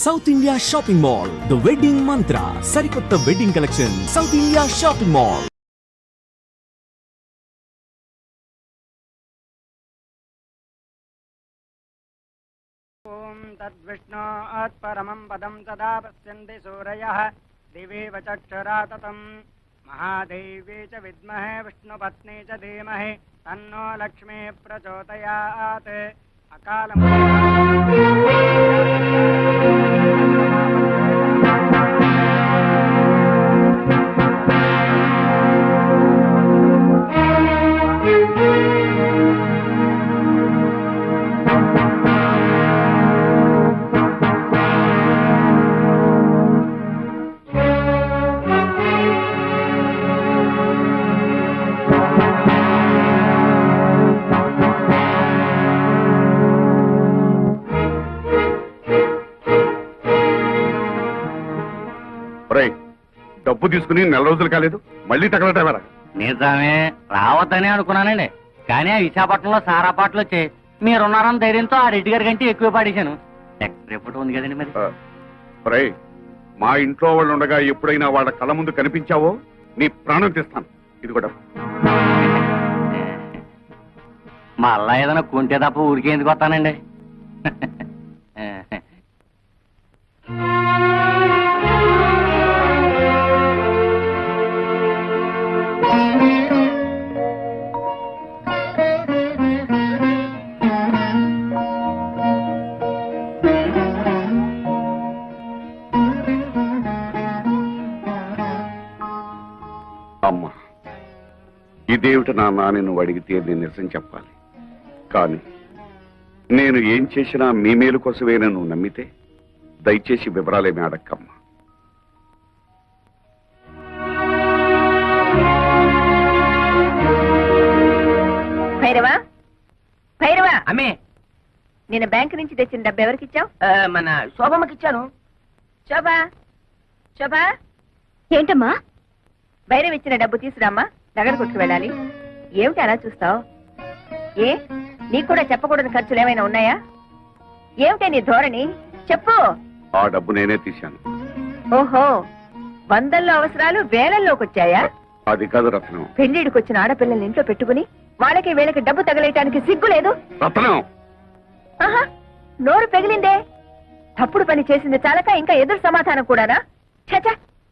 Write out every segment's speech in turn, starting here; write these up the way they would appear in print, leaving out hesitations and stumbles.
South India shopping mall, the wedding Mantra, సరికొత్త wedding collection, South India shopping mall. ఓం తద్విష్ణోత్ పరమం పదం సదా పశ్యంతి సూరయః దివేవ చక్షురా తతం మహాదేవీ చ విద్మహే విష్ణుపత్ని చ ధీమహి తన్నో లక్ష్మీ ప్రచోదయాత్. అకాలం డబ్బు తీసుకుని 4 రోజులు కాలేదు, మళ్ళీ తగలటవరా? నిజమే, రావద్దని అనుకున్నానండి. కానీ ఆ విశాఖపట్నంలో సారా పాటలు వచ్చాయి. మీరున్నారని ధైర్యంతో ఆ రెడ్డి గారి కంటే ఎక్కువ పాడేశాను. రిపోర్ట్ ఉంది కదండి మరి. మా ఇంట్లో వాళ్ళు ఉండగా ఎప్పుడైనా వాళ్ళ కళ్ళ ముందు కనిపించావో నీ ప్రాణం తీస్తాను. ఇది కూడా మళ్ళా ఏదైనా కొంటే తప్ప ఊరికే ఎందుకు వస్తానండి. అమ్మా, ఇదేమిటి నాన్న అని నువ్వు అడిగితే నేను నిజం చెప్పాలి. కానీ నేను ఏం చేసినా మీ మేలు కోసమే నువ్వు నమ్మితే దయచేసి వివరాలేమి అడక్కమ్మా. భైరవా, భైరవా, అమ్మే, నేను బ్యాంక్ నుంచి తెచ్చిన డబ్బు ఎవరికి ఇచ్చావు? మన శోభమ్మకి ఇచ్చాను. శోభా, శోభా, ఏంటమ్మా? భైరవ్ ఇచ్చిన డబ్బు తీసురామ్మా, నగర కొట్టుకు వెళ్ళాలి. ఏమిటి అలా చూస్తావు? ఏ, నీకు కూడా చెప్పకూడని ఖర్చులు ఏమైనా ఉన్నాయా? ఏమిటే నీ ధోరణి? చెప్పు. ఆ డబ్బు నేనే తీశాను. ఓహో, వందల్లో అవసరాలు వేలల్లోకి వచ్చాయా? అది కాదు రత్నం. పెళ్లిడికి వచ్చిన ఆడపిల్లల్ని ఇంట్లో పెట్టుకుని వాళ్ళకి వీళ్ళకి డబ్బు తగలేయటానికి సిగ్గు లేదు? రత్నం, ఆహా, నోరు పెగిలిందే. తప్పుడు పని చేసింది చాలక ఇంకా ఎదురు సమాధానం కూడానా? చచ,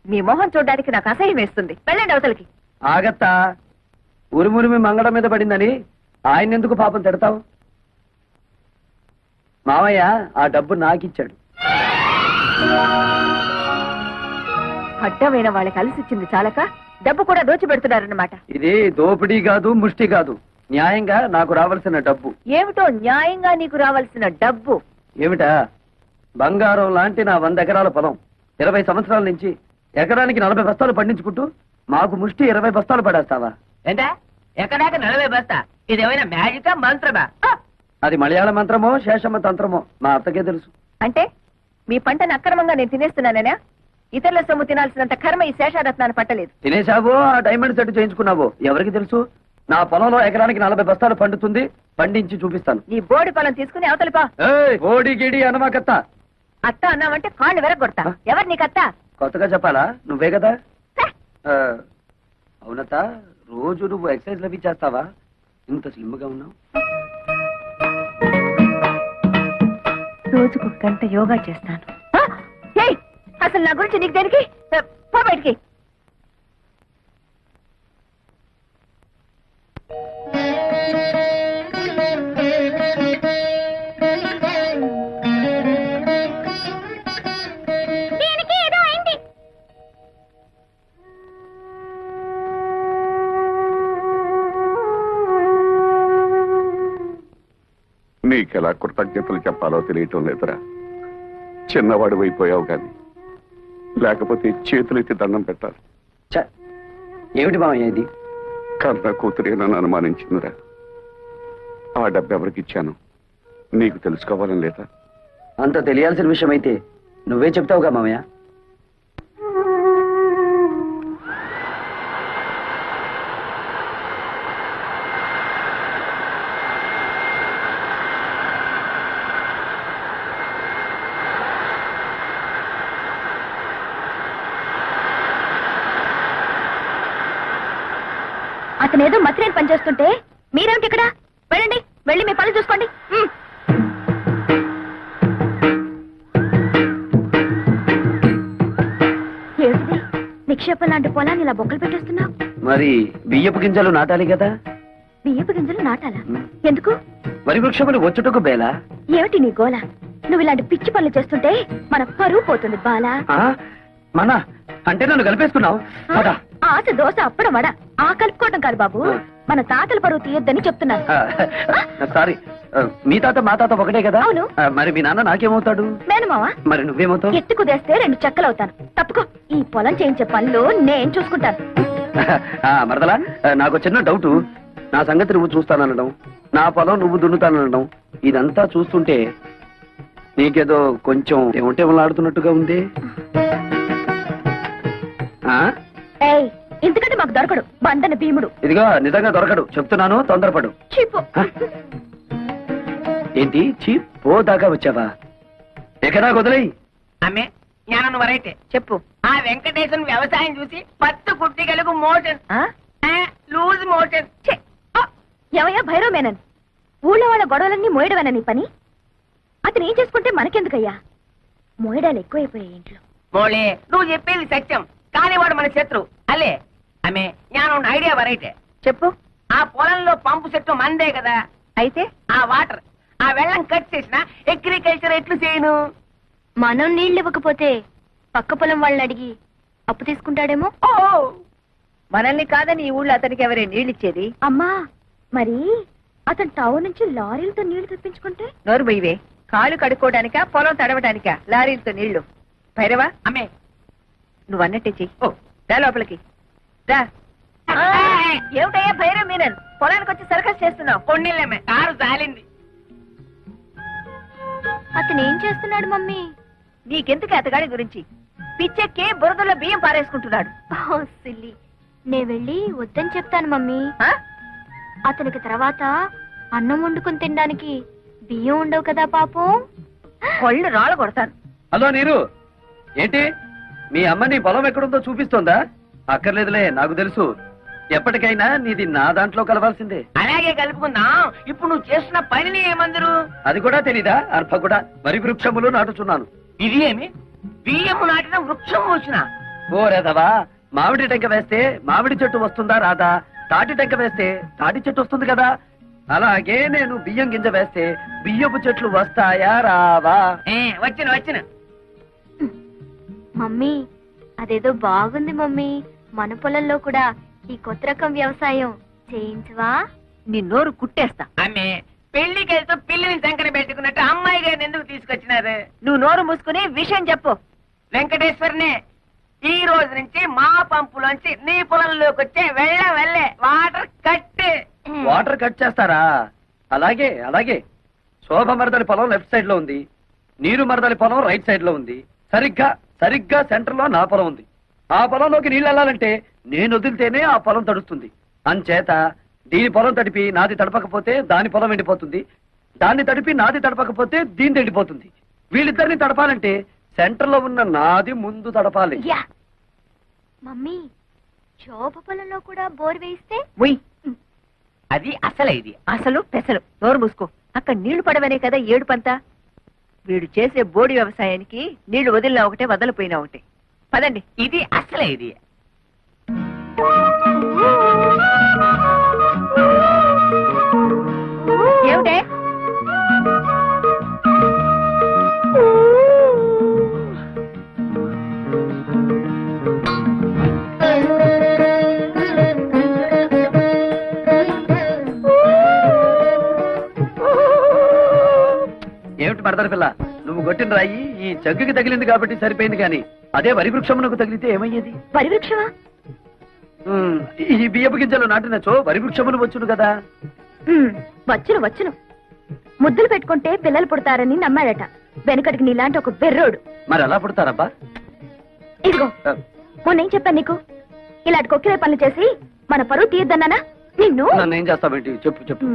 మీ మొహం చూడడానికి నాకు అసహ్యం వేస్తుంది. వెళ్ళండి అవతలకి. ఆగత్తా, ఉరుమురిమి మంగళం మీద పడిందని ఆయన ఎందుకు పాపం తిడతావు? మావయ్య ఆ డబ్బు నాకిచ్చాడు. అడ్డమైన వాళ్ళకి అలసిచ్చింది చాలక డబ్బు కూడా దోచిపెడుతున్నారన్నమాట. ఇది దోపిడీ కాదు, ముష్టి కాదు, న్యాయంగా నాకు రావాల్సిన డబ్బు. ఏమిటో న్యాయంగా నీకు రావాల్సిన డబ్బు? ఏమిటా? బంగారం లాంటి నా 100 ఎకరాల పొలం 20 సంవత్సరాల నుంచి ఎకరానికి 40 బస్తాలు పండించుకుంటూ మాకు ముష్టి 20 బస్తాలు పడేస్తావా? ఏంటా ఎక్కడాక 40 బస్తా? ఇదేమైనా మ్యాజికా మంత్రమా? అది మలయాళ మంత్రమో శేషమ్మ తంత్రమో మా అత్తకే తెలుసు. అంటే మీ పంటను అక్రమంగా నేను తినేస్తున్నానేనా? ఇతరుల సొమ్ము తినాల్సినంత కర్మ ఈ శేషారత్నాన్ని పట్టలేదు. తినేశావో ఆ డైమండ్ సెట్ చేయించుకున్నావో ఎవరికి తెలుసు? నా పొలంలో ఎకరానికి 40 బస్తాలు పండుతుంది, పండించి చూపిస్తాను. నీ బోడి పొలం తీసుకుని అవతలిపా. ఓడి గిడి అనమాకత్త. అత్త అన్నావంటే కాళ్ళు వెరగొడతా. ఎవరు నీకత్త? కొత్తగా చెప్పాలా? నువ్వే కదా. అవునత్త, రోజు నువ్వు ఎక్సర్సైజ్ లవి చేస్తావా? ఇంత స్లిమ్ గా ఉన్నావు. రోజుకు గంట యోగా చేస్తాను. అసలు నా గురించి నీకు దేనికి? పో బయటికి. నీకెలా కృతజ్ఞతలు చెప్పాలో తెలియటం లేదురా. చిన్నవాడు అయిపోయావు కానీ లేకపోతే చేతులెత్తి దండం పెట్టాలి. ఏమిటి మామయ్య ఇది? కన్న కూతురే నన్ను అనుమానించిందిరా. ఆ డబ్బు ఎవరికి ఇచ్చాను నీకు తెలుసుకోవాలని లేదా? అంత తెలియాల్సిన విషయం అయితే నువ్వే చెప్తావుగా మామయ్య. అతనేదో మతిరేని పని చేస్తుంటే మీరేమిటి ఇక్కడ? వెళ్ళండి, వెళ్ళి మీ పనులు చూసుకోండి. ఏమిటిది? నిక్షేపం లాంటి పొలాన్ని ఇలా బొక్కలు పెట్టేస్తున్నావు. మరి బియ్యపు గింజలు నాటాలి కదా. బియ్యపు గింజలు నాటాలా? ఎందుకు? వరి వృక్షములు వచ్చుటకు బేలా. ఏమిటి నీ గోల? నువ్వు ఇలాంటి పిచ్చి పనులు చేస్తుంటే మన పరువు పోతుంది బాలా. మన అంటే నన్ను కలిపేసుకున్నావు. ఆశ దోశ అప్పడం వడ ఆ కలుపుకోవటం కాదు బాబు, మన తాతల పరువు తీయొద్దని చెప్తున్నాను. సారీ, మీ తాత మా తాత ఒకటే కదా. అవును. మరి మీ నాన్న నాకేమవుతాడు? మేనమావా. మరి నువ్వేమవుతావు? ఎత్తు కుదేస్తే 2 చెక్కలవుతాను. తప్పుకో, ఈ పొలం చేయించే పనులు నేను చూసుకుంటాను. మరదలా, నాకు చిన్న డౌట్. నా సంగతి నువ్వు చూస్తాననడం, నా పొలం నువ్వు దున్నుతాననడం, ఇదంతా చూస్తుంటే నీకేదో కొంచెం ఏమంటేమలాడుతున్నట్టుగా ఉంది. ఏయ్, ఇంతకంటే మాకు దొరకడు బండన భీముడు. ఇదిగో నిజంగా దొరకడు, చెప్తున్నాను, తొందరపడు. చీపు. ఏంటి చీప్ పోదాకా వచ్చావా? ఎక్కడా వదిలేయి. అమ్మే జ్ఞానం వరైతే చెప్పు. ఆ వెంకటేశ్వర వ్యవసాయం చూసి పత్తు కుట్టిగలకు మోషన్ లూజ్ మోషన్. ఎవయ్యా భైరవ మేనన్, ఊళ్ళో వాళ్ళ గొడవలన్నీ మోయడమేనా నీ పని? అతను ఏం చేసుకుంటే మనకెందుకయ్యా? మోయడాలు ఎక్కువైపోయాయి ఇంట్లో. మోళే, నువ్వు చెప్పేది సత్యం, కానీ వాడు మన శత్రు అలే. అమ్మే జ్ఞానం ఐడియా వరైతే చెప్పు. ఆ పొలంలో పంపు చెట్టు మందే కదా, అయితే ఆ వాటర్ ఆ వెళ్ళం కట్ చేసిన అగ్రికల్చర్ ఎట్లు చేయను? మనం నీళ్ళు ఇవ్వకపోతే పక్క పొలం వాళ్ళని అడిగి అప్పు తీసుకుంటాడేమో. ఓ మనల్ని కాదని ఈ ఊళ్ళో అతనికి ఎవరే నీళ్ళు ఇచ్చేది? అమ్మా, మరి అతను టౌన్ నుంచి లారీలతో నీళ్లు తెప్పించుకుంటే? నోరు బొయ్యవే, కాళ్ళు కడుక్కోవడానికా పొలం తడవడానికా లారీలతో నీళ్లు? భైరవా, అమ్మే నువ్వు అన్నట్టే చెయ్యి. రా లోపలికి రా. ఏమిటయ్యా భైరవ్ మీనన్, పొలానికి వచ్చి సర్కస్ చేస్తున్నావు? కొన్నిళ్ళమ్మే, కారు జాలింది. అతను ఏం చేస్తున్నాడు మమ్మీ? నీకెందుకు అతగాడి గురించి? పిచ్చెక్కి బురదలో బియ్యం పారేసుకుంటున్నాడు. సిల్లి, నే వెళ్ళి వద్దని చెప్తాను మమ్మీ. అతనికి తర్వాత అన్నం వండుకుని తినడానికి బియ్యం ఉండవు కదా పాపం. కొళ్ళు రాళ్ళు కొడతాను. హలో నీరు, ఏంటి మీ అమ్మ నీ పొలం ఎక్కడుందో చూపిస్తోందా? అక్కర్లేదులే, నాకు తెలుసు. ఎప్పటికైనా నీది నా దాంట్లో కలవాల్సిందే. అలాగే కలుపుకుందాం. ఇప్పుడు నువ్వు చేస్తున్న పనిని ఏమందరు? అది కూడా తెలీదా? అర్భ కూడా వరి వృక్షములు నాటుచున్నాను. ఇది ఏమి బియ్యము నాటిన వృక్షం వచ్చిన? ఓ రేదవా, మామిడి టెంక వేస్తే మామిడి చెట్టు వస్తుందా రాదా? తాటి టెంక వేస్తే తాటి చెట్టు వస్తుంది కదా. అలాగే నేను బియ్యం గింజ వేస్తే బియ్యపు చెట్లు వస్తాయా రావా? వచ్చిన మమ్మీ, అదేదో బాగుంది మమ్మీ. మన పొలంలో కూడా ఈ కొత్త రకం వ్యవసాయం చేయించవా? నీ నోరు కుట్టేస్తా. ఆమె పెళ్లికి వెళ్తూ పిల్లిని సంకన పెట్టుకున్నట్టు అమ్మాయి గారిని ఎందుకు తీసుకొచ్చినారు? నువ్వు నోరు మూసుకుని విషయం చెప్పు. వెంకటేశ్వరనే, ఈ రోజు నుంచి మా పంపులోంచి నీ పొలంలోకి వచ్చే వెళ్ళే వాటర్ కట్. వాటర్ కట్ చేస్తారా? అలాగే అలాగే. శోభ మరదలి పొలం లెఫ్ట్ సైడ్ లో ఉంది, నీరు మరదలి పొలం రైట్ సైడ్ లో ఉంది. సరిగ్గా సెంటర్ లో నా పొలం ఉంది. ఆ పొలంలోకి నీళ్ళు వెళ్ళాలంటే నేను వదిలితేనే ఆ పొలం తడుస్తుంది. అంచేత దీని పొలం తడిపి నాది తడపకపోతే దాని పొలం ఎండిపోతుంది, దాన్ని తడిపి నాది తడపకపోతే దీని ఎండిపోతుంది. వీళ్ళిద్దరిని తడపాలంటే సెంటర్ లో ఉన్న నాది ముందు తడపాలి. మమ్మీ, శోభ పొలంలో కూడా బోర్ వేయిస్తే? అది అసలే ఇది అసలు పెసలు. నోరు మూసుకో. అక్కడ నీళ్లు పడవనే కదా ఏడుపంతా. వీడు చేసే బోడి వ్యవసాయానికి నీళ్లు వదిలినా ఒకటే, వదలిపోయినా ఒకటే. పదండి. ఇది అసలే ఇది. ఏమిటే? ఏమిటి మరదలి పిల్ల, నువ్వు కొట్టిన రాయి ఈ జగ్గుకి తగిలింది కాబట్టి సరిపోయింది, కానీ అదే వరి వృక్షమునకు తగిలితే ఏమయ్యేది? వరి వృక్షమా? ఈ బియ్యపు గింజలు నాటినచో వరి వృక్షములు వచ్చును కదా. వచ్చును. ముద్దులు పెట్టుకుంటే పిల్లలు పుడతారని నమ్మాడట వెనకటికి నీలాంటి ఒక బెర్రోడు. మరి ఎలా పుడతారబ్బా? ఇదిగో, మొన్నేం చెప్పాను నీకు? ఇలాంటి కొక్కిరే పనులు చేసి మన పరువు తీయద్దన్నానా నిన్ను? నన్ను ఏం చేస్తావేంటి? చెప్పు.